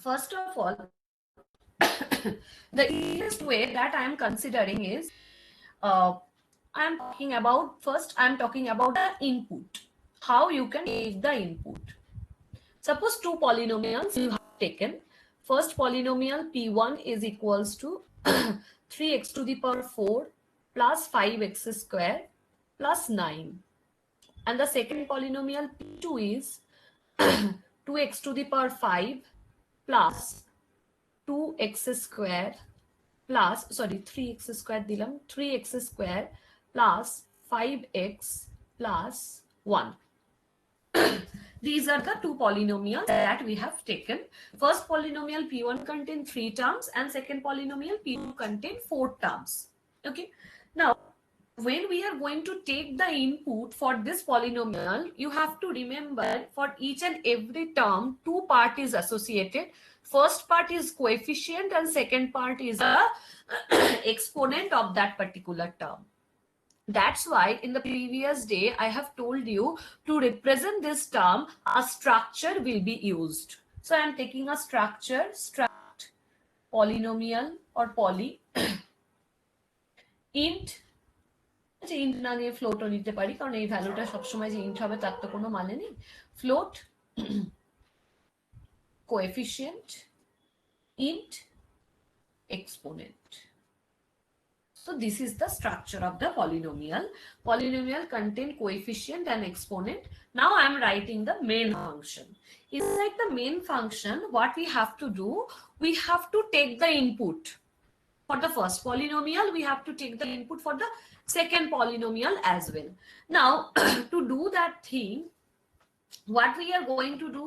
First of all, the easiest way that I am considering is I am talking about the input, how you can take the input. Suppose two polynomials you have taken. First polynomial P1 is equals to 3x to the power 4 plus 5x square plus 9. And the second polynomial P2 is 2x to the power 5 plus 2x square plus, sorry, 3x square dilam, 3x square plus 5x plus 1. These are the two polynomials that we have taken. First polynomial P1 contain 3 terms and second polynomial P2 contain 4 terms. Okay. Now, when we are going to take the input for this polynomial, you have to remember for each and every term, two part is associated. First part is coefficient and second part is a exponent of that particular term. That's why in the previous day, I have told you to represent this term, a structure will be used. So I am taking a structure, struct, polynomial or poly, int, int না নিয়ে floatও নিতে পারি কারণ এই ভ্যালুটা সবসময় যে int হবে তার তো কোনো মানে নেই. Float, coefficient, int, exponent. So this is the structure of the polynomial. Polynomial contain coefficient and exponent. Now I am writing the main function. Inside the main function, what we have to do, we have to take the input. For the first polynomial, we have to take the input for the second polynomial as well. Now, to do that thing, what we are going to do,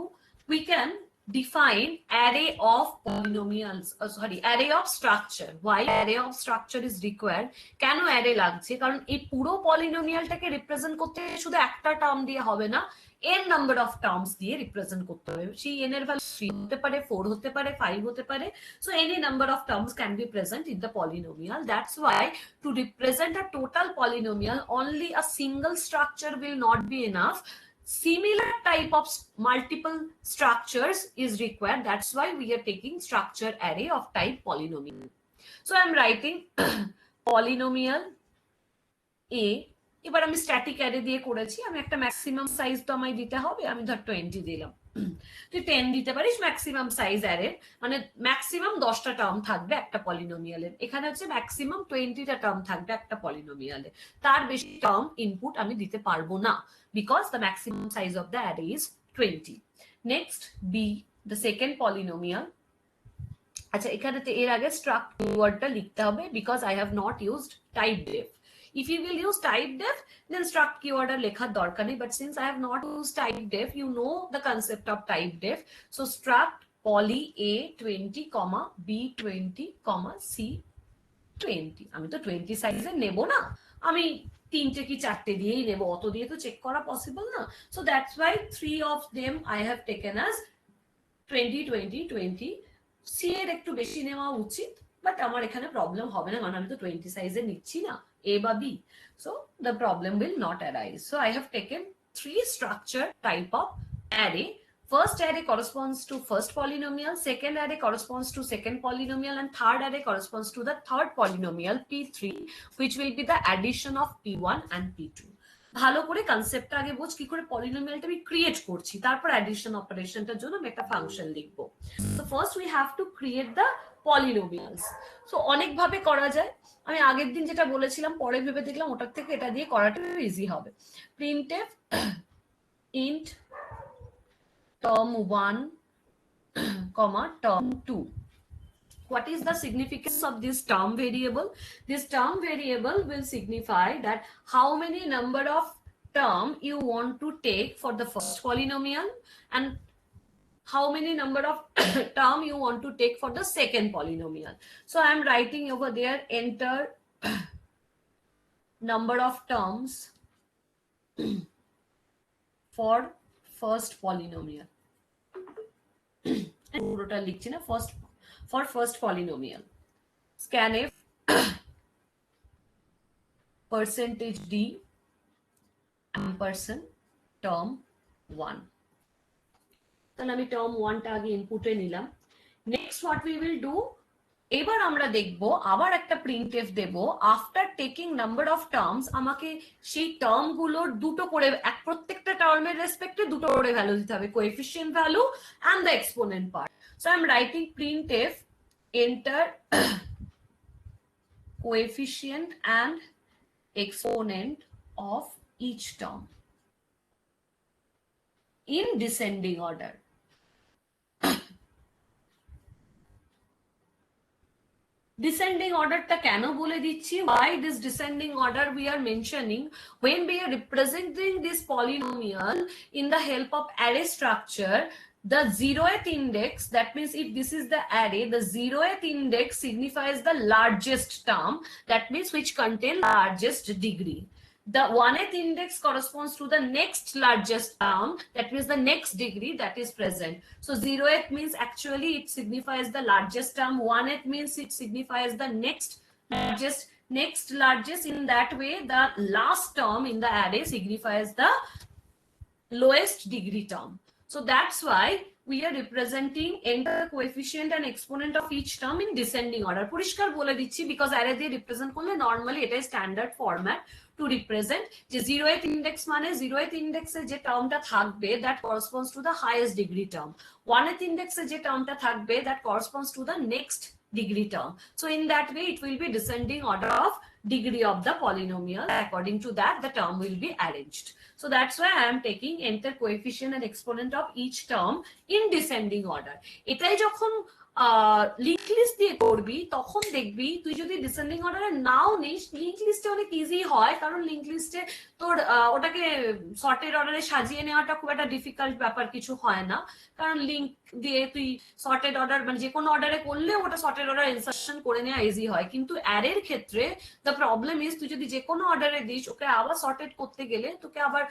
we can define array of polynomials, array of structure. Why array of structure is required? কেন array লাগছে? কারণ এই পুরো পলিনোমিয়ালটাকে represent করতে শুধু একটা term দিয়ে হবে না, n number of terms দিয়ে রিপ্রেজেন্ট করতে হবে। সেই n এর ভ্যালু 3 হতে পারে, 4 হতে পারে, 5 হতে পারে। So any number of terms can be present in the polynomial. That's why to represent a total polynomial, only a single structure will not be enough. Similar type of multiple structures is required. That's why we are taking structure array of type polynomial. So I'm writing polynomial A. এবার আমি static array দিয়ে করেছি, আমি একটা maximum size তো আমায় দিতে হবে, আমি ধর 20 দিলাম। তুই 10 দিতে পারিস ম্যাক্সিমাম সাইজ অ্যারে, মানে ম্যাক্সিমাম 10টা টার্ম থাকবে একটা পলিনোমিয়ালের। এখানে হচ্ছে ম্যাক্সিমাম 20টা টার্ম থাকবে একটা পলিনোমিয়ালে, তার বেশি টার্ম ইনপুট আমি দিতে পারবো না, because the maximum size of the array is 20. Next B, the second polynomial. আচ্ছা, এখানে এর আগে স্ট্রাক্ট কিওয়ার্ডটা লিখতে হবে, because I have not used typedef. If you will use type def, then struct keyword আর লেখার দরকার নেই, but since I have not used type def, you know the concept of type def. So struct poly A20, B20, C20. আমি তো 20 সাইজের নেব না, আমি 3টে কি 4টে দিয়েই নেব, অত দিয়ে তো চেক করা পসিবল না। So that's why 3 of them I have taken as 20, 20, 20. C এর একটু বেশি নেওয়া উচিত, বাট আমার এখানে প্রবলেম হবে না, কারণ আমি তো 20 সাইজের নিচ্ছি না, A বা B. So the problem will not arise. So I have taken 3 structure type of array. First array corresponds to first polynomial, second array corresponds to second polynomial, and third array corresponds to the third polynomial P3, which will be the addition of P1 and P2. ভালো করে কনসেপ্টটা আগে বুঝ, কি করে পলিনোমিয়ালটা আমি create করছি, তারপর অ্যাডিশন অপারেশনটার জন্য আমি একটা ফাংশন লিখবো। So first we have to create the polynomials. So অনেক ভাবে করা যায়, আমি আগের দিন যেটা বলেছিলাম পরে ভেবে দেখলাম ওটার থেকে এটা দিয়ে করাটা ইজি হবে। Printf int term 1, term 2. What is the significance of this term variable? This term variable will signify that how many number of term you want to take for the first polynomial and how many number of term you want to take for the second polynomial. So I am writing over there, enter number of terms for first polynomial. পুরোটা লিখছি না, first for first polynomial. Scanf percentage d ampersand term 1. তাহলে আমি term 1টা আগে ইনপুটে নিলাম। Next what we will do, এবার আমরা দেখব আবার একটা printf Dev, after taking number of terms আমাকে সেই টার্ম গুলোর দুটো করে প্রত্যেকটা টার্মের রেসপেক্টে দুটো করে ভ্যালু দিতে হবে, coefficient value and the exponent part. So I'm writing printf enter coefficient and exponent of each term in descending order. Descending order টা কেন বলে দিচ্ছি, why this descending order we are mentioning, when we are representing this polynomial in the help of array structure, the zeroth index, that means if this is the array, the zeroth index signifies the largest term, that means which contain largest degree. The 1th index corresponds to the next largest term, that means the next degree that is present. So 0th means actually it signifies the largest term, 1th means it signifies the next largest. In that way, the last term in the array signifies the lowest degree term. So that's why we are representing enter coefficient and exponent of each term in descending order. পরিষ্কার বলে দিচ্ছি, because array দিয়ে represent করলে normally এটাই standard format to represent যে 0th index মানে 0th index এ যে টার্মটা থাকবে that corresponds to the highest degree term, 1th index এ যে টার্মটা থাকবে that corresponds to the next degree term. So in that way it will be descending order of degree of the polynomial. According to that the term will be arranged. So that's why I am taking enter coefficient and exponent of each term in descending order. এটাই যখন link list দিয়ে করবি তখন দেখবি তুই যদি descending অর্ডারে নাও নিস, লিঙ্ক লিস্টে অনেক ইজি হয়, কারণ লিঙ্ক লিস্টে তোর ওটাকে সর্টেড অর্ডারে সাজিয়ে নেওয়াটা খুব একটা ডিফিকাল্ট ব্যাপার কিছু হয় না, কারণ লিঙ্ক দিয়ে তুই সর্টেড অর্ডার মানে যে কোনো অর্ডারে করলে ওটা সর্টেড অর্ডার ইনসার্শন করে নেওয়া ইজি হয়। কিন্তু অ্যারের ক্ষেত্রে দ্য প্রবলেম ইজ তুই যদি যে কোনো অর্ডারে দিস ওকে আবার সর্টেড করতে গেলে তোকে আবার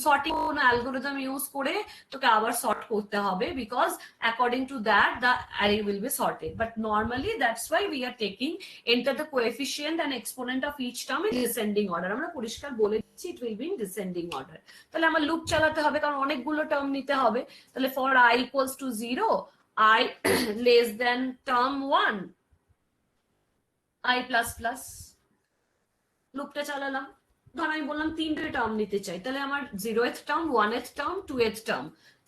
sorting algorithm use করে তোকে আবার sort করতে হবে, because according to that the array will be sorted. But normally that's why we are taking enter the coefficient and exponent of each term in descending order. আমরা পরিষ্কার বলে দিচ্ছি it will be in descending order. তাহলে আমার loop চালাতে হবে কারণ অনেকগুলো টার্ম নিতে হবে। তাহলে for I equals to 0, I less than term 1, I plus plus, লুপটা চালালাম। ধর আমি বললাম তিনটে টার্ম নিতে চাই, তাহলে আমার 0th term, 1th term, 2th term,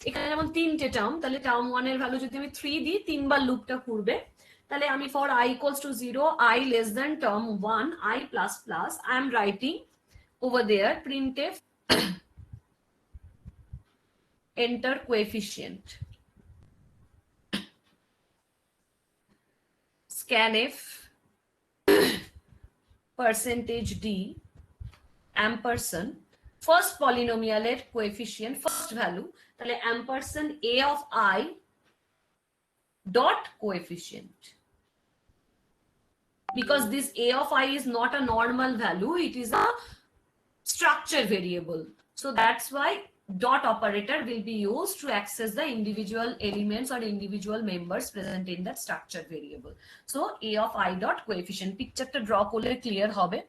এখানে যেমন তিনটে টার্ম, তাহলে টার্ম 1 এর ভ্যালু যদি আমি 3 দিই তিনবার লুপটা ঘুরবে। তাহলে আমি for I equals to 0, I less than term 1, I plus plus, I am writing over there printf enter coefficient, scanf percentage d ampersand first polynomial এর coefficient first value, তাহলে ampersand a of I dot coefficient, because this a of I is not a normal value, it is a structure variable. So that's why dot operator will be used to access the individual elements or individual members present in that structure variable. So a of I dot coefficient, picture ta draw করলে clear হবে।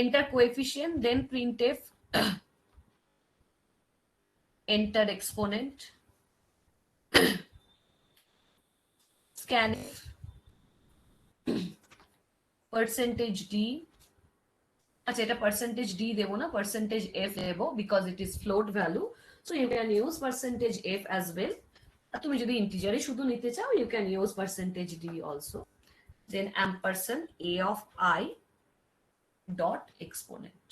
enter coefficient, then printf enter exponent, scanf percentage d, আচ্ছা এটা percentage d দেবো না, percentage f দেবো because it is float value, so you can use percentage f as well. আর তুমি যদি ইন্টিজারে শুধু নিতে চাও you can use percentage d also. Then ampersand a of I dot exponent,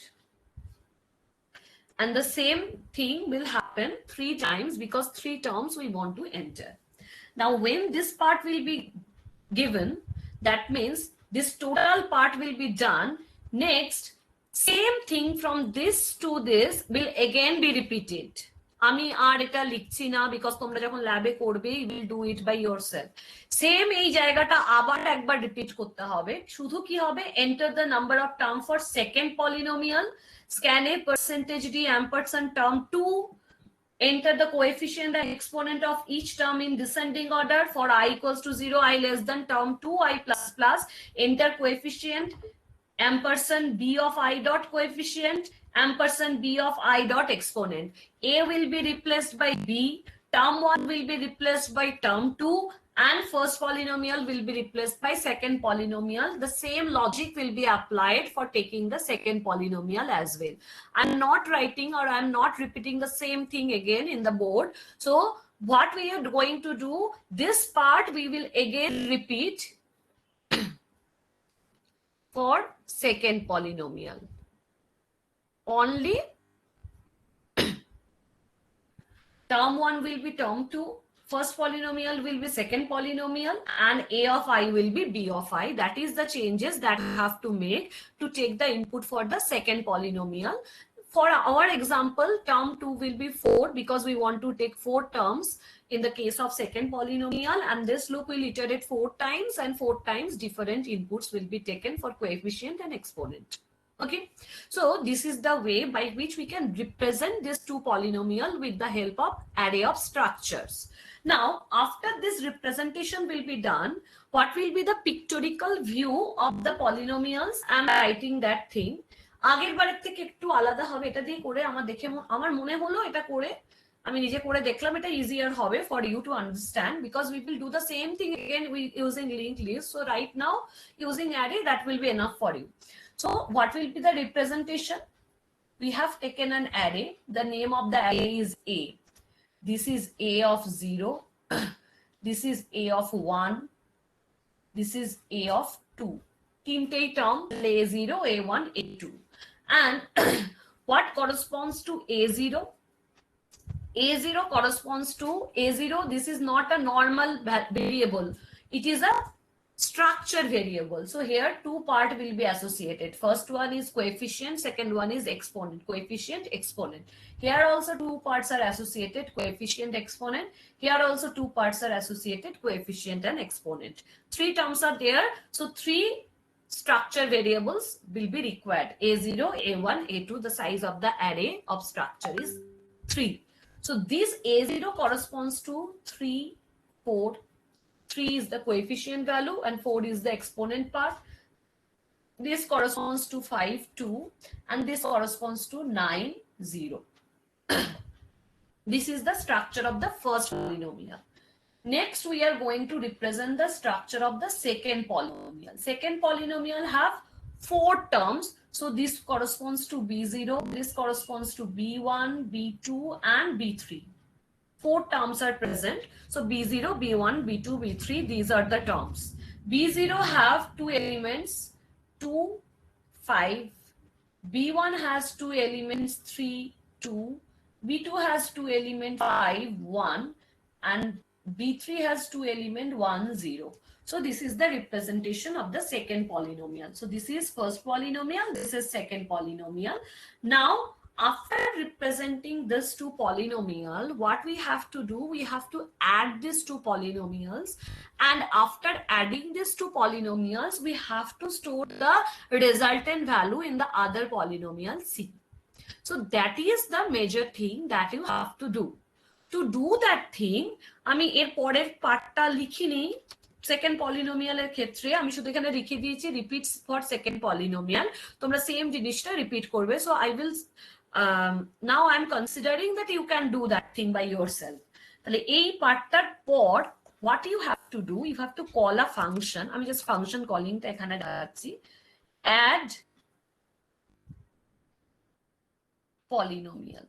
and the same thing will happen 3 times because 3 terms we want to enter. Now when this part will be given, that means this total part will be done. Next same thing from this to this will again be repeated. আমি আর এটা লিখছি না because তোমরা যখন ল্যাবে করবে you will do it by yourself. Same এই জায়গাটা আবার একবার রিপিট করতে হবে, শুধু কি হবে enter the number of term for second polynomial, scanf percentage d ampersand term 2, enter the coefficient and exponent of each term in descending order. For I equals to 0, I less than term 2, I plus plus, enter coefficient ampersand b of I dot coefficient, ampersand b of I dot exponent. A will be replaced by b, term 1 will be replaced by term 2, and first polynomial will be replaced by second polynomial. The same logic will be applied for taking the second polynomial as well. I'm not writing or I'm not repeating the same thing again in the board. So what we are going to do, this part we will again repeat for second polynomial. Only term 1 will be term 2, first polynomial will be second polynomial, and a of I will be b of I. That is the changes that I have to make to take the input for the second polynomial. For our example, term 2 will be 4 because we want to take 4 terms in the case of second polynomial, and this loop will iterate 4 times, and 4 times different inputs will be taken for coefficient and exponent. Okay, so this is the way by which we can represent these two polynomial with the help of array of structures. Now, after this representation will be done, what will be the pictorial view of the polynomials? I am writing that thing. আগের বারের থেকে একটু আলাদা হবে, এটা দিয়ে করে আমার মনে হলো এটা করে আমি নিজে করে দেখলাম এটা easier হবে for you to understand, because we will do the same thing again using linked list. So right now using array, that will be enough for you. So what will be the representation? We have taken an array. The name of the array is A. This is A of 0. This is A of 1. This is A of 2. তিনটেই term A0, A1, A2. And what corresponds to A0? A0 corresponds to A0. This is not a normal variable. It is a structure variable. So here two part will be associated. First one is coefficient, second one is exponent. Coefficient, exponent. Here also two parts are associated, coefficient, exponent. Here also two parts are associated, coefficient and exponent. 3 terms are there. So 3 structure variables will be required. A0, A1, A2. The size of the array of structure is 3. So this A0 corresponds to 3, 4. 3 is the coefficient value and 4 is the exponent part. This corresponds to 5, 2, and this corresponds to 9, 0. This is the structure of the first polynomial. Next, we are going to represent the structure of the second polynomial. Second polynomial have 4 terms. So this corresponds to B0, this corresponds to B1, B2, and B3. 4 terms are present. So B0, B1, B2, B3, these are the terms. B0 have 2 elements, 2, 5. B1 has 2 elements, 3, 2. B2 has 2 elements, 5, 1. And B3 has 2 elements, 1, 0. So this is the representation of the second polynomial. So this is first polynomial, this is second polynomial. Now, after representing this two polynomial, what we have to do, we have to add these two polynomials, and after adding these two polynomials, we have to store the resultant value in the other polynomial C. So that is the major thing that you have to do. To do that thing, আমি এর পরের পার্টটা লিখিনি second পলিনোমিয়ালের ক্ষেত্রে, আমি শুধু এখানে লিখে দিয়েছি রিপিটস ফর সেকেন্ড পলিনোমিয়াল, তোমরা সেম জিনিসটা রিপিট করবে. So I will now I am considering that you can do that thing by yourself. তাহলে এই পার্টটার পর what you have to do, you have to call a function. আমি just function কলিংটা এখানে দেখাচ্ছি. add polynomial.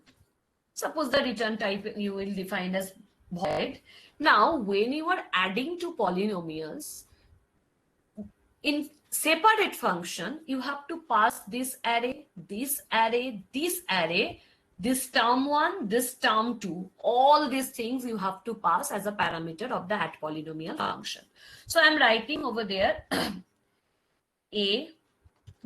Suppose the return type you will define as void. Now, when you are adding two polynomials in separate function, you have to pass this array, this array, this array, this term 1, this term 2. All these things you have to pass as a parameter of the add polynomial function. So I'm writing over there A,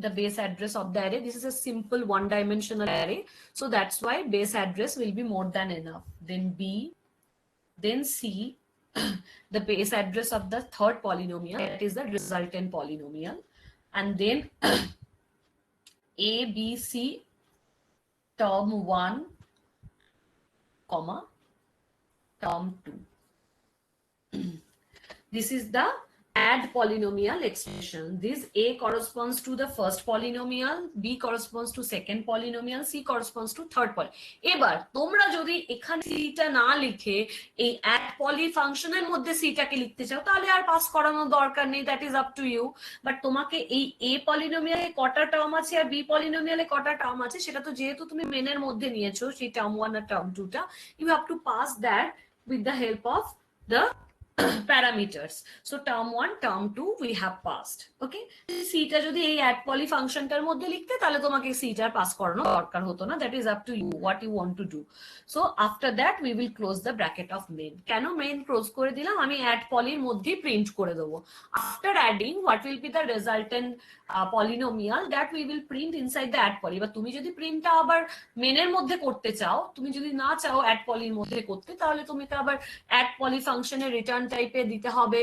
the base address of the array. This is a simple one-dimensional array. So that's why base address will be more than enough. Then B, then C, the base address of the third polynomial, that is the resultant polynomial. And then A, B, C, term 1, comma, term 2. This is the add polynomial expression. This A corresponds to the first polynomial, B corresponds to second polynomial, C corresponds to third poly. এবার তোমরা যদি এখানে সিটা না লিখে এই add poly ফাংশনের মধ্যে সিটাকে লিখতে চাও তাহলে আর পাস করানোর দরকার নেই, that is up to you. But তোমাকে এই A পলিনোমিয়ালে কটা টার্ম আছে আর B পলিনোমিয়ালে কটা টার্ম আছে সেটা তো যেহেতু তুমি মেনের মধ্যে নিয়েছো সেই টার্ম 1 আর টার্ম 2 টা, you have to pass that with the help of the parameters. So term 1 term 2 we have passed. Okay, c টা যদি এই add poly ফাংশনটার মধ্যে লিখতে তাহলে তোমাকে c টা পাস করানো দরকার হতো না, that is up to you what you want to do. So after that we will close the bracket of main. কেন main ক্লোজ করে দিলাম, আমি add poly এর মধ্যেই প্রিন্ট করে দেবো। after adding what will be the resultant polynomial that we will print inside the add poly। এবার তুমি যদি প্রিন্টটা আবার মেনের মধ্যে করতে চাও, তুমি যদি না চাও add poly এর মধ্যে করতে, তাহলে তুমি তো আবার add poly ফাংশনের রিটার্ন টাইপে দিতে হবে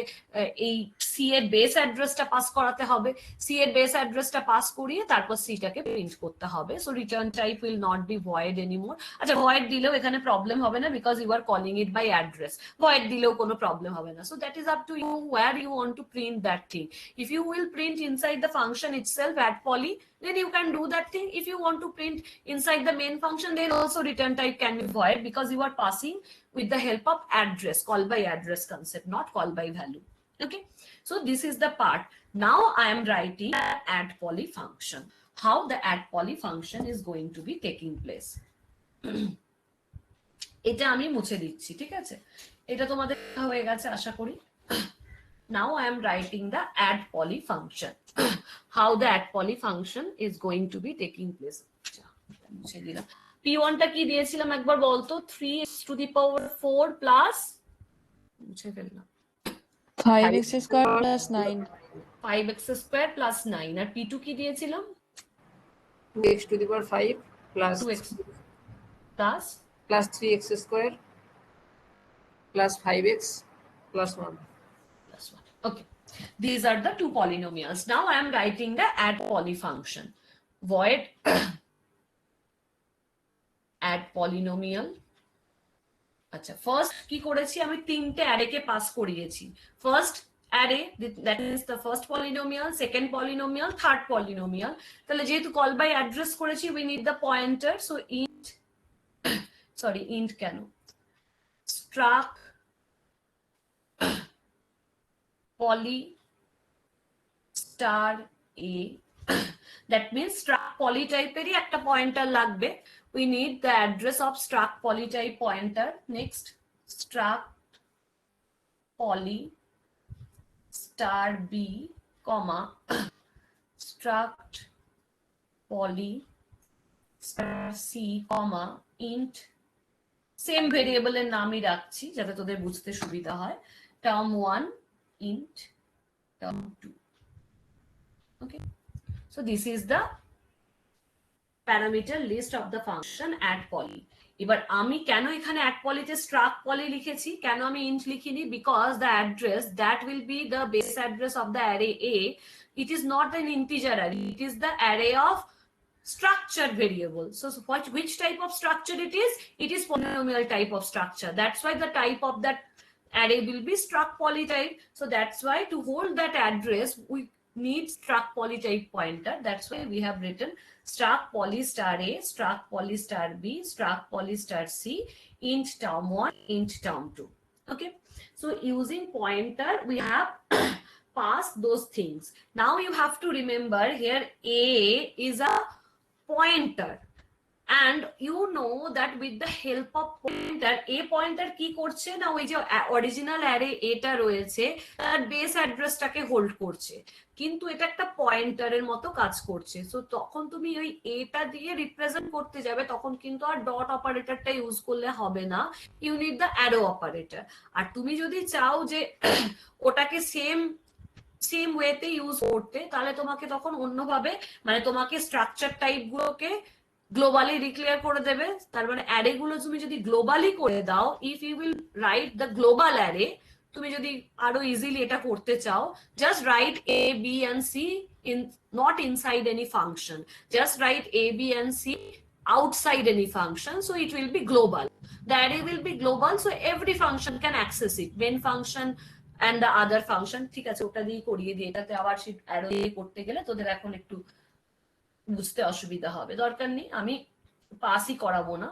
এই c এর বেস অ্যাড্রেসটা পাস করাতে হবে, c এর বেস অ্যাড্রেসটা পাস করিয়ে তারপর c টাকে প্রিন্ট করতে হবে। So return type will not be void anymore. আচ্ছা ভয়েড দিলেও এখানে প্রবলেম হবে না because you are calling it by address, void দিলেও কোনো প্রবলেম হবে না। So that is up to you where you want to print that thing. If you will print inside the function itself add poly, then you can do that thing. If you want to print inside the main function, then also return type can be void because you are passing with the help of address, call by address concept, not call by value. Okay, so this is the part. Now I am writing add poly function. How the add poly function is going to be taking place. এটা আমি মুছে দিচ্ছি, ঠিক আছে? এটা তোমাদের হয়ে গেছে আশা করি। Now I am writing the add poly function. How the add poly function is going to be taking place. P1 টা কি দিয়েছিলাম একবার বলতো, 3x to the power 4 plus মুছে ফেললাম 5x square plus 9. 5x square plus 9 আর P2 কি দিয়েছিলাম 2x to the power 5 plus 2x plus 3x square plus 5x plus 1. Okay, these are the two polynomials. Now I am writing the add poly function. Void add polynomial. আচ্ছা first কি করেছি, আমি তিনটে অ্যারেকে pass করিয়েছি। First array, that is the first polynomial, second polynomial, third polynomial। তাহলে যেহেতু call by address করেছি we need the pointer, so int int কেন struct poly star a, that means struct poly টাইপেরই একটা পয়েন্টার লাগবে। we need the address of struct poly type pointer. Next struct poly star b comma struct poly star c comma int, same ভেরিয়েবলের নামই রাখছি যাতে তোদের বুঝতে সুবিধা হয়, term 1 int term 2. Okay, so this is the parameter list of the function add poly. এবার আমি কেন এখানে add poly তে struct poly লিখেছি, কেন আমি int লিখিনি, because the address that will be the base address of the array A, it is not an integer array, it is the array of structured variable. So which type of structure it is? It is polynomial type of structure. That's why the type of that array will be struct poly type. So that's why to hold that address we need struct poly type pointer. That's why we have written struct poly star a, struct poly star b, struct poly star c, int term 1, int term 2. Okay, so using pointer we have passed those things. Now you have to remember here a is a pointer, and you know that with the help of pointer, a pointer কি করছে না, ওই যে original array এটা রয়েছে তার base অ্যাড্রেসটাকে hold করছে, কিন্তু এটা একটা পয়েন্টারের মতো কাজ করছে। সো তখন তুমি ওই এটা দিয়ে রিপ্রেজেন্ট করতে যাবে তখন কিন্তু আর ডট অপারেটরটা ইউজ করলে হবে না, you need the arrow operator. আর তুমি যদি চাও যে ওটাকে সেম ওয়েতে ইউজ করতে, তাহলে তোমাকে তখন অন্যভাবে, মানে তোমাকে স্ট্রাকচার টাইপ গুলোকে গ্লোবালি ডিক্লেয়ার করে দেবে। তার মানে অ্যারে গুলো তুমি যদি গ্লোবালি করে দাও, if you will write the global array, তুমি যদি আরো ইজিলি এটা করতে চাও, just write A B and C in not inside any function, just write A B and C outside any function, so it will be global. The array will be global, so every function can access it. Main function and the other function, ঠিক আছে ওটা দিয়ে করিয়ে দিই, এটাতে আবার shift arrow দিয়ে করতে গেলে তোদের এখন একটু বুঝতে অসুবিধা হবে, দরকার নেই, আমি পাসই করাবো না।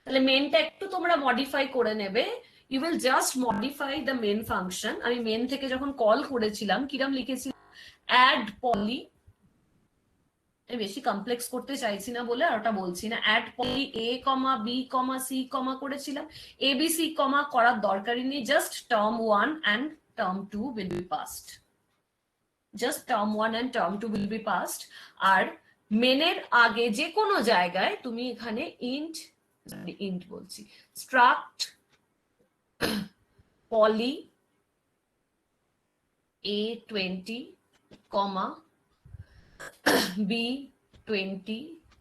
তাহলে মেনটা একটু তোমরা মডিফাই করে নেবে, you will just modify the main function. আমি মেন থেকে যখন কল করেছিলাম কিরম লিখেছিলাম, অ্যাড পলি, বেশি কমপ্লেক্স করতে চাইছি না বলে আর ওটা বলছি না, অ্যাড পলি এ কমা বি কমা সি কমা করেছিলাম, এ বি সি কমা করার দরকারই নেই, just term 1 and term 2 will be passed, just term 1 and term 2 will be passed। আর মেনের আগে যে কোনো জায়গায় তুমি এখানে ইন্ট বলছি, স্ট্রাক্ট পলি A20 কমা B20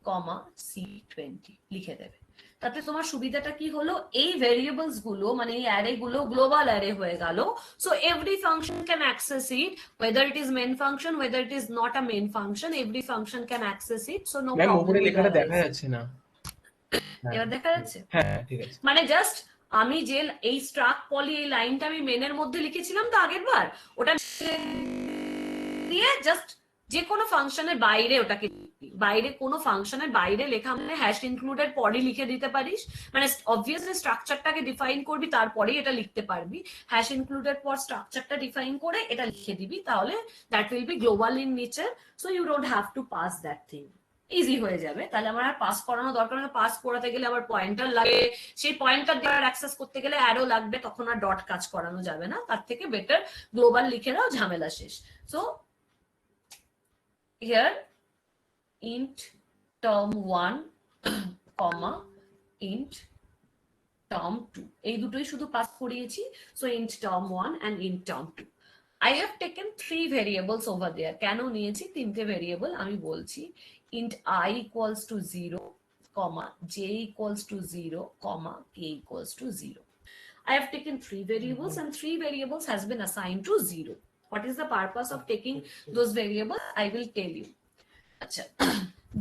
কমা C20 লিখে দেবে। তাতে তোমার সুবিধাটা কি হলো, এই ভেরিয়েবলস গুলো মানে এই অ্যারে গুলো গ্লোবাল অ্যারে হয়ে গেল, so every function can access it, whether it is main function, whether it is not a main function, every function can access it, so no ma'am problem উপরে will লেখাটা arise। দেখা যাচ্ছে না। এবার দেখা যাচ্ছে? হ্যাঁ ঠিক আছে। মানে জাস্ট আমি যে এই স্ট্রাক পলি এই লাইনটা আমি মেনের মধ্যে লিখেছিলাম তো আগের বার, ওটা দিয়ে জাস্ট যে কোনো ফাংশনের বাইরে ওটাকে, বাইরে কোনো ফাংশনের বাইরে লেখা মানে হ্যাশ ইনক্লুডেড পরে লিখে দিতে পারিস, মানে অবভিয়াসলি স্ট্রাকচারটাকে ডিফাইন করবি তারপরেই এটা লিখতে পারবি, হ্যাশ ইনক্লুডেড পর স্ট্রাকচারটা ডিফাইন করে এটা লিখে দিবি, তাহলে that will be global in nature, so you don't have to pass that thing, easy হয়ে যাবে। তাহলে আমার আর পাস করানো দরকার না, পাস করাতে গেলে আবার পয়েন্টার লাগে, সেই পয়েন্টার দিয়ে অ্যাক্সেস করতে গেলে অ্যারো লাগবে, তখন আর ডট কাজ করানো যাবে না, তার থেকে বেটার গ্লোবাল লিখে দাও, ঝামেলা শেষ। So here int term 1 comma int term 2 এই দুটোই শুধু পাস করিয়েছি, so int term 1 and int term 2। I have taken 3 variables over there, কেন নিয়েছি তিনটে ভেরিয়েবল আমি বলছি, int I equals to 0 comma j equals to 0 comma k equals to 0। I have taken 3 variables and 3 variables has been assigned to 0। What is the purpose of taking those variables? I will tell you. Achha.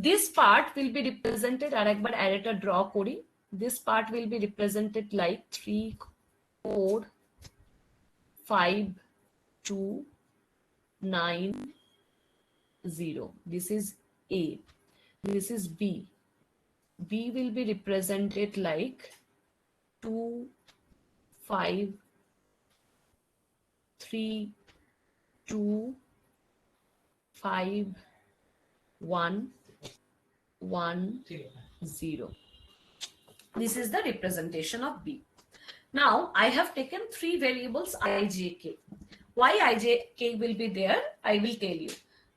This part will be represented, আর একবার অ্যারেটা draw করি, this part will be represented like 3 4 5 2 9 0। This is A, this is B, B will be represented like 2 5 3 2 5 1 1 0। This is the representation of B। Now I have taken 3 variables I, j, k। Why I, j, k will be there, I will tell you।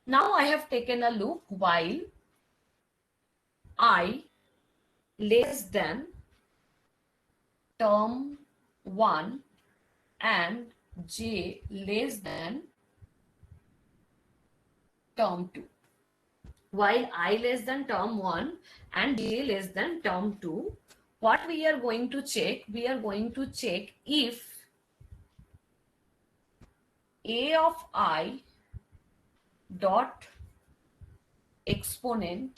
Now I have taken a loop while I less than term 1 and j less than term 2। While I less than term 1 and j less than term 2, what we are going to check, we are going to check if a of I dot exponent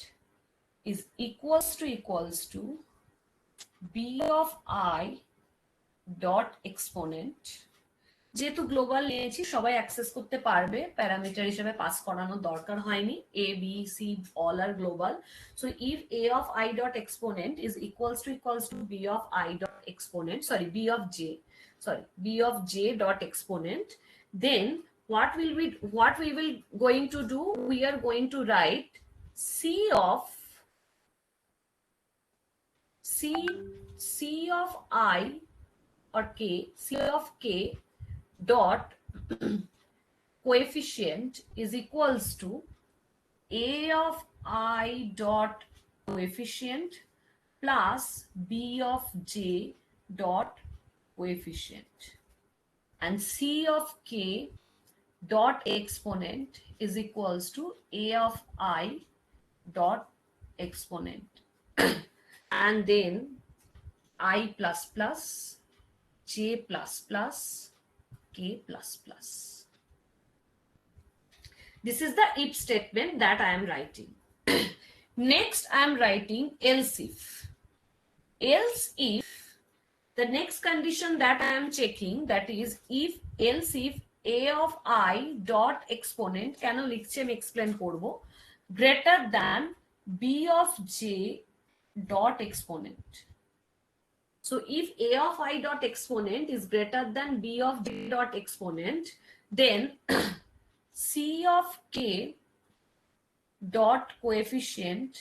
is equals to b of I dot exponent। যেহেতু global নিয়েছি সবাই access করতে পারবে, parameter হিসেবে pass করানোর দরকার হয়নি, a b c all are global, so if a of I dot exponent is equals to b of I dot exponent, sorry b of j dot exponent, then what we will going to do, we are going to write c of I or k, c of k dot coefficient is equals to a of I dot coefficient plus b of j dot coefficient, and c of k dot exponent is equals to a of I dot exponent and then I plus plus j plus plus k plus plus। This is the if statement that I am writing। Next I am writing else if। Else if, the next condition that I am checking, that is if else if a of I dot exponent কেন লিখছি আমি explain করব, greater than b of j dot exponent. So if a of I dot exponent is greater than b of j dot exponent, then c of k dot coefficient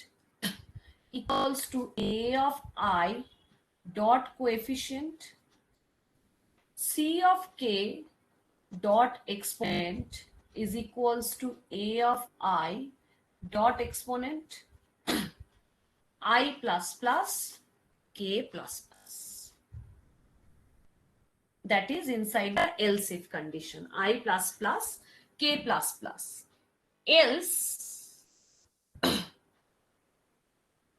equals to a of I dot coefficient, c of k dot exponent is equals to a of I dot exponent I plus plus k plus plus. That is inside the else if condition, I plus plus k plus plus. Else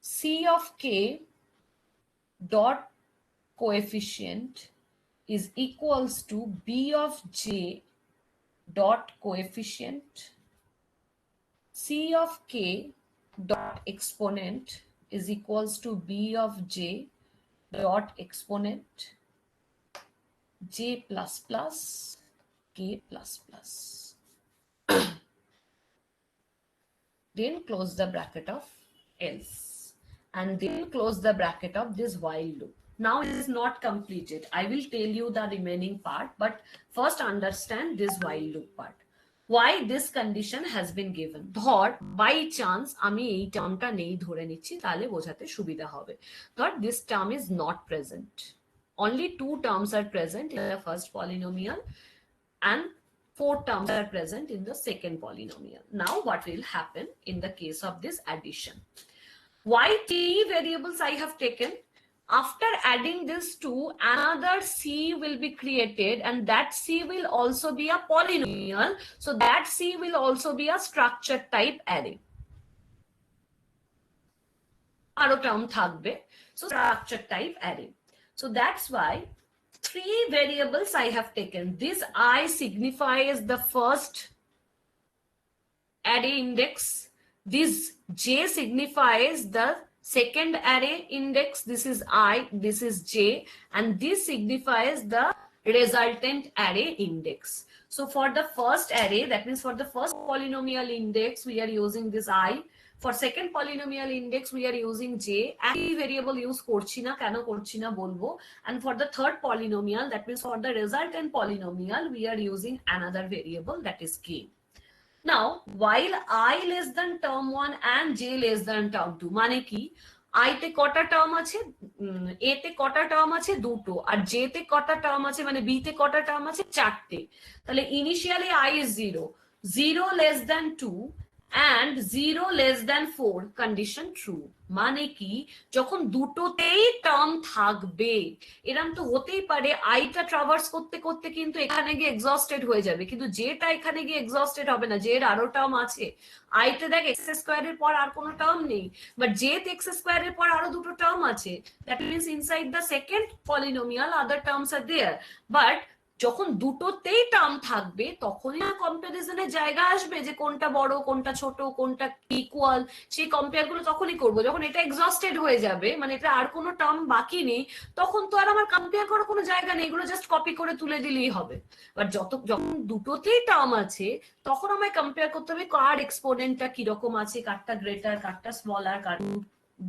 c of k dot coefficient is equals to b of j dot coefficient, c of k dot exponent is equals to b of j dot exponent j plus plus k plus plus. Then close the bracket of else and then close the bracket of this while loop. Now it is not completed. I will tell you the remaining part, but first understand this while loop part. Why this condition has been given. ধর by chance আমি এই টার্মটা নেই ধরে নিচ্ছি, তাহলে বোঝাতে সুবিধা হবে। ধর this term is not present. Only two terms are present in the first polynomial and 4 terms are present in the second polynomial. Now what will happen in the case of this addition? Why t variables I have taken? After adding this to, another c will be created and that c will also be a polynomial. So that c will also be a structure type array. Aro term thakbe. So structure type array. So that's why 3 variables I have taken. This I signifies the first array index. This j signifies the second array index. This is I, this is j, and this signifies the resultant array index. So for the first array, that means for the first polynomial index, we are using this I. For second polynomial index, we are using j. Any variable use korchi na, keno korchi na bolbo. And for the third polynomial, that means for the resultant polynomial, we are using another variable, that is k. Now, while I less than term 1 and j less than term 2, মানে কি I তে কটা term আছে, a তে কটা term আছে দুটো, আর j তে কটা টার্ম আছে মানে b তে কটা টার্ম আছে চারটে, তাহলে initially I is 0, 0 less than 2 and 0 less than 4 condition true. মানে কি যখন দুটোতেই টার্ম থাকবে, এরকম তো হতেই পারে আইটা ট্রাভার্স করতে করতে কিন্তু এখানে গিয়ে এক্সস্টেড হয়ে যাবে, কিন্তু যেটা এখানে গিয়ে এক্সস্টেড হবে না, যে আরো টার্ম আছে। আইতে দেখ এক্স স্কোয়ারের পর আর কোনো টার্ম নেই, বাট জেতে এক্স স্কোয়ারের পর আরো দুটো টার্ম আছে, that means inside the second polynomial other terms are there. But যখন দুটোতেই টার্ম থাকবে তখনই না কম্পারিজনের জায়গা আসবে যে কোনটা বড় কোনটা ছোট কোনটা ইকুয়াল, সেই কম্পেয়ার গুলো তখনই করবো। যখন এটা এক্সস্টেড হয়ে যাবে মানে এটা আর কোনো টার্ম বাকি নেই, তখন তো আর আমার কম্পেয়ার করার কোনো জায়গা নেই, এগুলো জাস্ট কপি করে তুলে দিলেই হবে। বাট যখন দুটোতেই টার্ম আছে তখন আমায় কম্পেয়ার করতে হবে কার এক্সপোনেন্টটা কিরকম আছে, কারটা গ্রেটার কারটা স্মলার, কার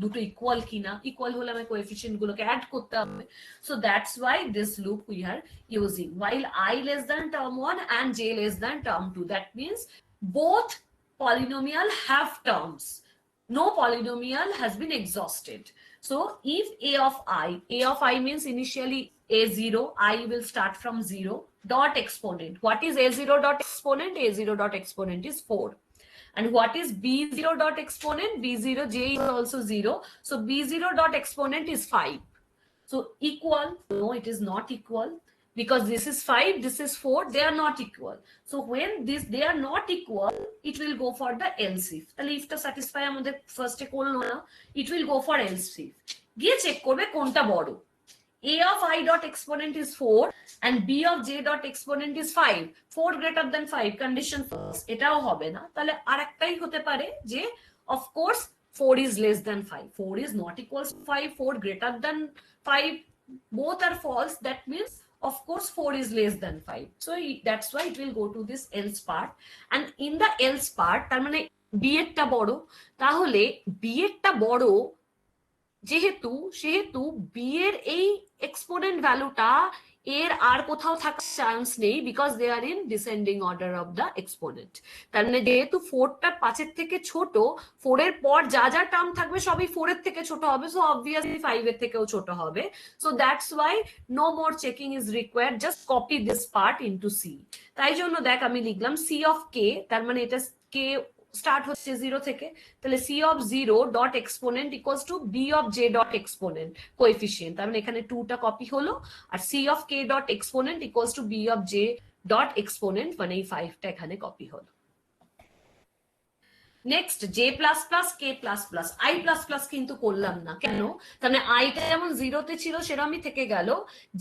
দুটো ইকুয়াল কিনা, ইকুয়াল হলে আমি কোএফিসিয়েন্ট গুলোকে অ্যাড করতে হবে। So that's why this loop we are using while I less than term 1 and j less than term 2. That means both polynomial have terms. No polynomial has been exhausted. So if a of I means initially a0, I will start from 0 dot exponent. What is a0 dot exponent? A0 dot exponent is 4. And what is b0 dot exponent? b0, j is also 0. So b0 dot exponent is 5. So equal? No, it is not equal. Because this is 5, this is 4, they are not equal. So when they are not equal, it will go for the else if. তাহলে if টা satisfy আমাদের ফার্স্টে করলো না, it will go for else if. গিয়ে check করবে কোনটা বড়। a of I dot exponent is 4 and b of j dot exponent is 5. 4 greater than 5 condition first. এটাও হবে না, তাহলে আরেকটাই হতে পারে যে of course 4 is less than 5. 4 is not equals to 5, 4 greater than 5. Both are false. That means of course 4 is less than 5, so that's why it will go to this else part, and in the else part তার মানে b এরটা বড়, তাহলে b এরটা বড় যেহেতু সেহেতু b এর এই exponent ভ্যালুটা এর আর কোথাও থাকার চান্স নেই, because they are in descending order of the exponent. তার মানে যেহেতু 4টা 5-এর থেকে ছোট, 4 এর পর যা যা টার্ম থাকবে সবই 4 এর থেকে ছোট হবে, সো অবভিয়াসলি 5 এর থেকেও ছোট হবে। So that's why no more checking is required, just copy this part into C. তাই জন্য দেখ আমি লিখলাম সি অফ কে, তার মানে এটা কে স্টার্ট হচ্ছে 0 থেকে, তাহলে c of 0 dot exponent equals to b of j dot exponent coefficient, তার মানে এখানে 2টা কপি হলো, আর c of k dot exponent equals to b of j dot exponent, মানে এই 5টা এখানে কপি হলো। Next j plus plus k plus plus i plus plus কিন্তু করলাম না, কেন? তার মানে i টা যেমন 0-তে ছিল সেরকমই থেকে গেল,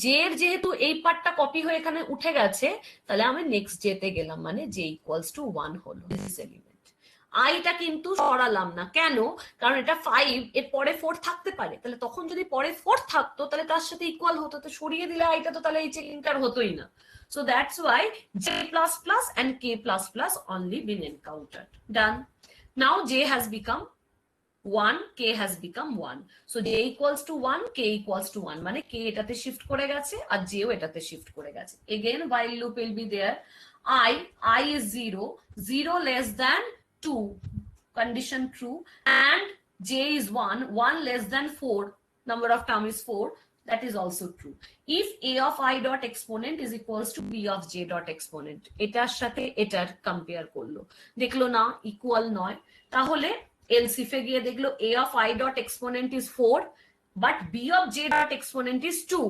j এর যেহেতু এই পার্টটা কপি হয়ে এখানে উঠে গেছে, তাহলে আমি নেক্সট j তে গেলাম, মানে j ইকুয়ালস টু 1 হলো দিস এলিমেন্ট। আইটা কিন্তু সরালাম না, কেন? কারণ এটা 5 এর পরে 4 থাকতে পারে, তাহলে তখন যদি পরে 4 থাকতো তাহলে তার সাথে ইকুয়াল হতো, তো সরিয়ে দিলে আইটা তো তাহলে এই চেকিংটার হতোই না। So that's Y j plus plus and k plus plus only been encountered. Done. Now j has become 1, k has become 1. So j equals to 1, k equals to 1, মানে k এটাতে শিফট করে গেছে আর j ও এটাতে shift করে গেছে। Again while loop will be there, i is 0, 0 less than 2, condition true, and j is 1, 1 less than 4, number of term is 4, that is also true. If a of I dot exponent is equals to b of j dot exponent, এটার সাথে এটার compare করলো, দেখলো না equal নয়, তাহলে else if এ গিয়ে দেখলো a of I dot exponent is 4 but b of j dot exponent is 2,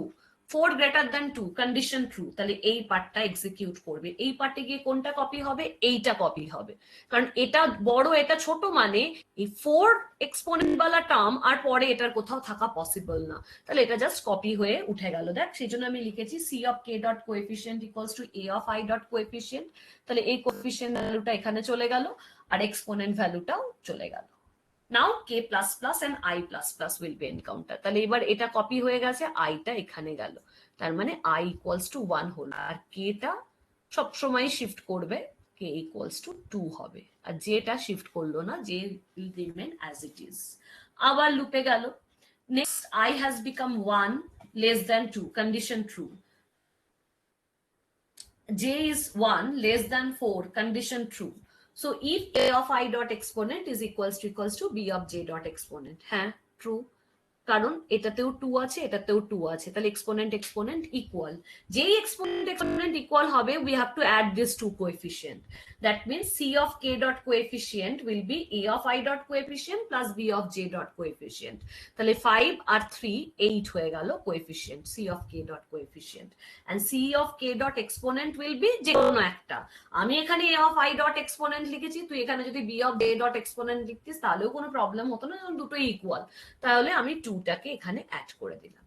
4 greater than 2, condition true, তাহলে এই পার্টটা এক্সিকিউট করবে। এই পার্টে গিয়ে কোনটা কপি হবে? এইটা কপি হবে, কারণ এটা বড় এটা ছোট, মানে এই 4 এক্সপোনেন্ট वाला টার্ম আর পরে এটার কোথাও থাকা পসিবল না, তাহলে এটা জাস্ট কপি হয়ে উঠে গেল। দেখ সেজন্য আমি লিখেছি c of k dot coefficient equals to a of I dot coefficient, তাহলে এই কোএফিসিয়েন্ট ভ্যালুটা এখানে চলে গেল আর এক্সপোনেন্ট ভ্যালুটাও চলে গেল। Now k plus plus and I plus plus will be encountered, তাহলে এবার এটা কপি হয়ে গেছে, i টা এখানে গেল, তার মানে i equals to 1 হলো, আর k টা সব সময় শিফট করবে, k equals to 2 হবে, আর j টা শিফট করলো না, j will remain as it is। আবার লুপে গেল, next I has become 1 less than 2, condition true, j is 1 less than 4, condition true. So if a of I dot exponent is equals to b of j dot exponent, হ্যাঁ true, কারণ এটাতেও 2 আছে এটাতেও 2 আছে, তাহলে এক্সপোনেন্ট এক্সপোনেন্ট ইকুয়াল, যেই exponent exponent equal হবে we have to add this two coefficient, that means c of k dot coefficient will be a of I dot coefficient plus b of j dot coefficient, তাহলে 5 আর 3 8 হয়ে গেল coefficient c of k dot coefficient, and c of k dot exponent will be যে কোনো একটা, আমি এখানে a of I dot exponent লিখেছি, তুই এখানে যদি b of j dot exponent লিখতিস তাহলেও কোনো প্রবলেম হতো না, কারণ দুটোই ইকুয়াল, তাহলে আমি 2টাকে এখানে অ্যাড করে দিলাম।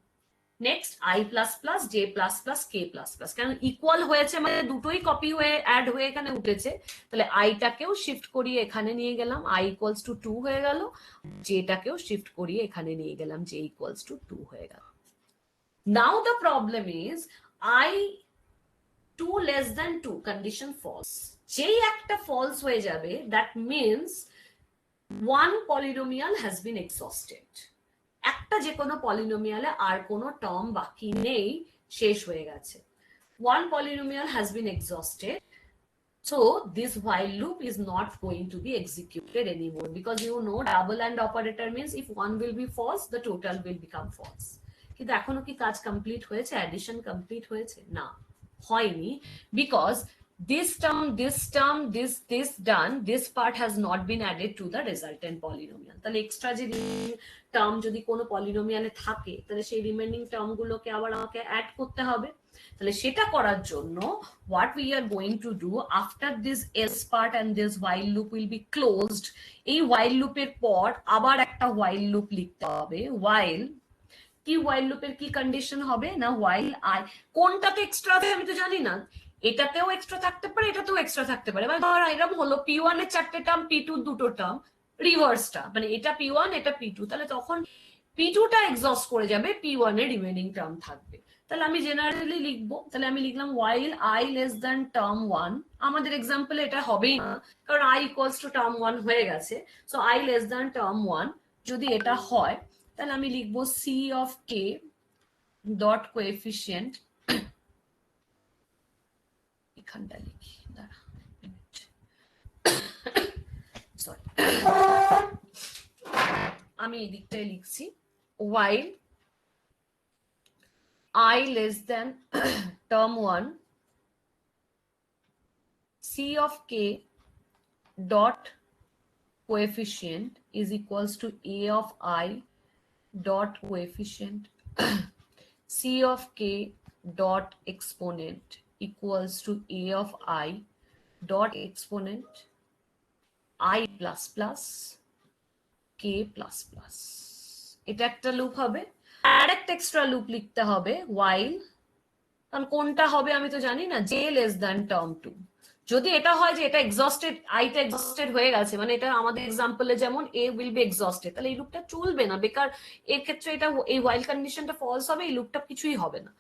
Next i plus plus j plus plus k plus plus, কারণ ইকুয়াল হয়েছে মানে দুটোই কপি হয়ে অ্যাড হয়ে এখানে উঠেছে, তাহলে i টাকেও শিফট করিয়ে এখানে নিয়ে গেলাম, i ইকুয়ালস টু 2 হয়ে গেল, j টাকেও শিফট করিয়ে এখানে নিয়ে গেলাম, j ইকুয়ালস টু 2 হয়ে গেল। Now the problem is i 2 less than 2, condition false, যেই একটা ফলস হয়ে যাবে that means one polynomial has been exhausted, একটা যে কোনো পলিনোমিয়ালে আর কোনো টার্ম বাকি নেই, শেষ হয়ে গেছে, one polynomial has been exhausted, so this while loop is not going to be executed anymore, because you know double and operator means if one will be false the total will become false। কিন্তু এখনো কি কাজ complete হয়েছে, addition complete হয়েছে? না, হয়নি, because this term, this done, this part has not been added to the resultant polynomial, তাহলে extra যে টার্ম যদি কোনো পলিনোমিয়ালে থাকে তাহলে সেই রিমেইনিং টার্ম গুলোকে আবার আমাকে অ্যাড করতে হবে, তাহলে সেটা করার জন্য what we are going to do after this else part and this while loop will be closed, এই while loop এর পর আবার একটা while loop লিখতে হবে, while কি while loop এর কি কন্ডিশন হবে না, while I, কোনটাতে এক্সট্রা আছে আমি তো জানি না, এটাতেও এক্সট্রা থাকতে পারে এটাতেও এক্সট্রা থাকতে পারে, মানে ধর এরকম হলো p1 এর 4টে টার্ম, p2 দুটো টার্ম, রিভার্সটা মানে এটা p1 এটা p2, তাহলে তখন p2 টা এক্সস্ট করে যাবে, p1 এর রিমেইনিং টার্ম থাকবে, তাহলে আমি জেনারেলি লিখবো, তাহলে আমি লিখলাম while I less than term 1, আমাদের এক্সাম্পলে এটা হবেই না কারণ I equals to term 1 হয়ে গেছে, so I less than term 1 যদি এটা হয় তাহলে আমি লিখবো C of k dot coefficient, এখানটা লিখি দাঁড়া সরি আমি এই দিকটাই লিখছি, while I less than term 1 C of k dot coefficient is equals to A of I dot coefficient C of k dot exponent equals to A of I dot exponent I plus plus k plus plus, এটা একটা loop হবে। আর একটা extra loop লিখতে হবে while, কারণ কোনটা হবে আমি তো জানি না, j less than term 2, যদি এটা হয় যে এটা এক্সস্টেড, আইটা এক্সস্টেড হয়ে গেছে মানে এটা আমাদের এক্সাম্পলে যেমন a will be exhausted, তাহলে এই লুপটা চলবে না, বেকার এর ক্ষেত্রে এটা এই while কন্ডিশনটা ফলস হবে, এই লুপটা কিছুই হবে না,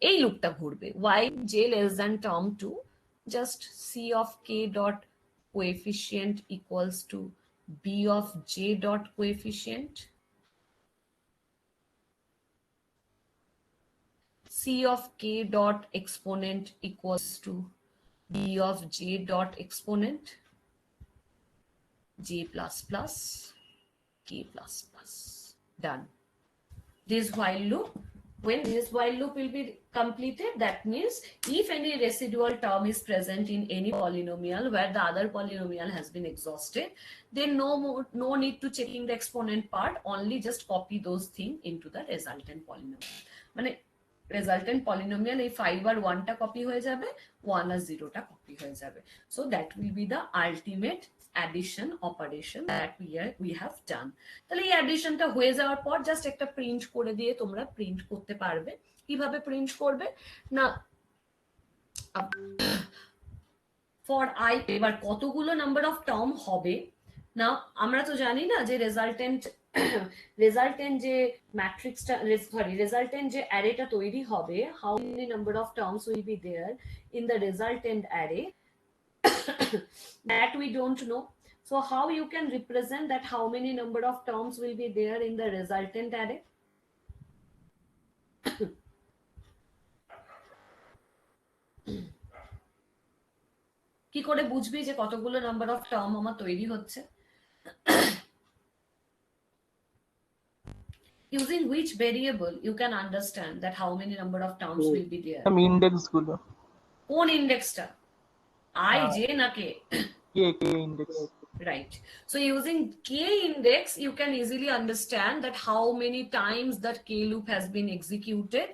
এই লুপটা ঘুরবে while j less than term 2 just c of k dot coefficient equals to b of j dot coefficient, c of k dot exponent equals to b of j dot exponent j plus plus k plus plus. Done. This while loop, when this while loop will be completed, that means if any residual term is present in any polynomial where the other polynomial has been exhausted, then no need to checking the exponent part, only just copy those things into the resultant polynomial. মানে resultant polynomial এই 5 আর 1টা copy হয়ে যাবে, 1 আর 0টা copy হয়ে যাবে, so that will be the ultimate addition operation that we have done. তাহলে এই অ্যাডিশনটা হয়ে যাওয়ার পর জাস্ট একটা প্রিন্ট করে দিয়ে তোমরা প্রিন্ট করতে পারবে। কিভাবে প্রিন্ট করবে না, ফর আই এবার কতগুলো নাম্বার অফ টার্ম হবে না, আমরা তো জানি না যে রেজাল্টেন্ট যে ম্যাট্রিক্সটা সরি রেজাল্টেন্ট যে অ্যারেটা তৈরি হবে, how many number of terms will be there in the resultant array, that we don't know. So how you can represent that how many number of terms will be there in the resultant array? কি করে বুঝবি যে কতগুলো number of term আমার তৈরি হচ্ছে? Using which variable you can understand that how many number of terms will be there? index গুলো, কোন ইন্ডেক্সটা, I j না k? k index. Right. So using k index, you can easily understand that how many times that k loop has been executed,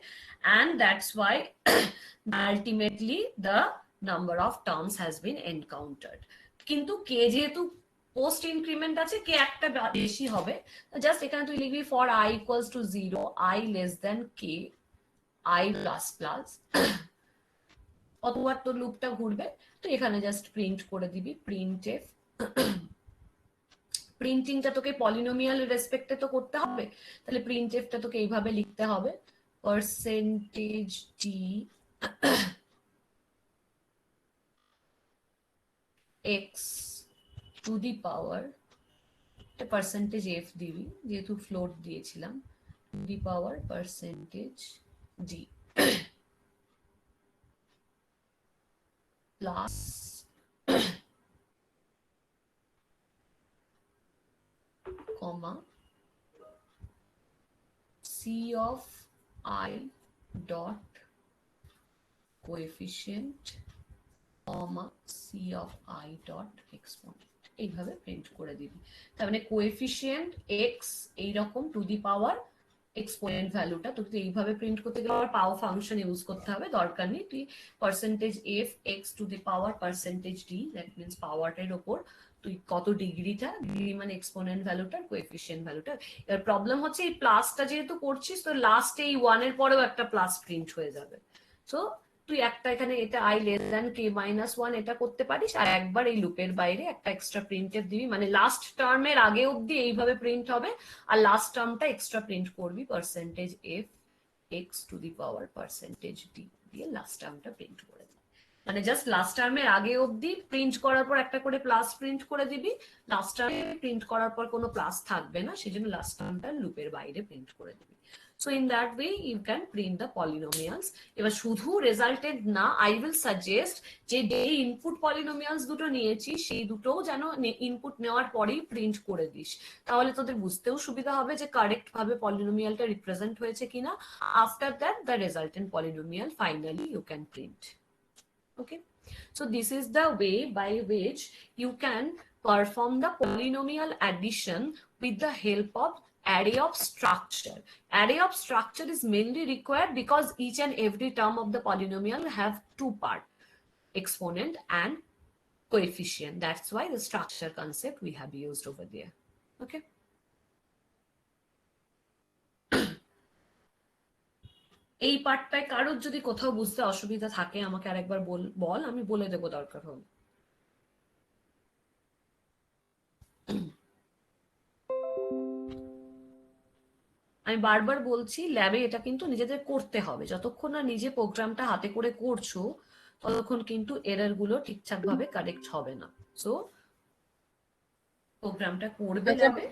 and that's why ultimately the number of terms has been encountered. কিন্তু k যেহেতু post increment আছে, কে একটা বেশি হবে, just এখানে তুই লিখবি for i equals to 0 i less than k i plus plus, অথবা তোর লুপটা ঘুরবে, তো এখানে জাস্ট প্রিন্ট করে দিবি printf, প্রিন্টিংটা তোকে পলিনোমিয়াল রেসপেক্টে তো করতে হবে, তাহলে প্রিন্টএফটা তোকে এইভাবে লিখতে হবে percentage T X to the power, percentage F দিবি যেহেতু ফ্লোট দিয়েছিলাম, two the power percentage D plus comma c of I dot coefficient comma c of I dot exponent, এইভাবে প্রিন্ট করে দিবি। তার মানে কোএফিসিয়েন্ট x এইরকম টু দি পাওয়ার এক্সপোনেন্ট ভ্যালুটা তোকে এইভাবে প্রিন্ট করতে গেলে আবার পাওয়ার ফাংশন ইউজ করতে হবে, দরকার নেই, তুই percentage F X to the power percentage D, that means পাওয়ারটার ওপর তুই কত ডিগ্রিটা, ডিগ্রি মানে এক্সপোনেন্ট ভ্যালুটা, কোএফিসিয়েন্ট ভ্যালুটা। এর প্রবলেম হচ্ছে এই প্লাসটা যেহেতু করছিস তো লাস্টে এই 1 এর পরেও একটা প্লাস প্রিন্ট হয়ে যাবে, সো তুই একটা এখানে এটা i less than k minus 1 এটা করতে পারিস, আর একবার এই লুপের বাইরে একটা এক্সট্রা প্রিন্টের দিবি, মানে লাস্ট টার্মের আগে অবধি এইভাবে প্রিন্ট হবে, আর লাস্ট টার্মটা এক্সট্রা প্রিন্ট করবি percentage F X to the power percentage D দিয়ে লাস্ট টার্মটা প্রিন্ট করে দিই। মানে জাস্ট লাস্ট টার্মের আগে অবধি প্রিন্ট করার পর একটা করে প্লাস প্রিন্ট করে দিবি, লাস্ট টার্মে প্রিন্ট করার পর কোনো প্লাস থাকবে না, সেজন্য লাস্ট টার্মটা লুপের বাইরে প্রিন্ট করে দিবি। So in that way you can print the polynomials. এবার শুধু রেজাল্টেড না, আই উইল সাজেস্ট যে ইনপুট পলিনোমিয়ালস দুটো নিয়েছি সেই দুটোও যেন ইনপুট নেওয়ার পরেই প্রিন্ট করে দিস, তাহলে তোদের বুঝতেও সুবিধা হবে যে কারেক্ট ভাবে পলিনোমিয়ালটা রিপ্রেজেন্ট হয়েছে কিনা। After that the resultant polynomial finally you can print. Okay, so this is the way by which you can perform the polynomial addition with the help of array of structure. Array of structure is mainly required because each and every term of the polynomial have two parts, exponent and coefficient. That's why the structure concept we have used over there. Okay. এই পার্টটায় কারোর যদি কোথাও বুঝতে অসুবিধা থাকে আমাকে আরেকবার বল, আমি বলে দেবো দরকার হলে। আমি বারবার বলছি, ল্যাবে এটা কিন্তু নিজেদের করতে হবে, যতক্ষণ না নিজে প্রোগ্রামটা হাতে করে করছো ততক্ষণ কিন্তু এরর গুলো ঠিকঠাক ভাবে কারেক্ট হবে না। সো প্রোগ্রামটা করবে ল্যাবে।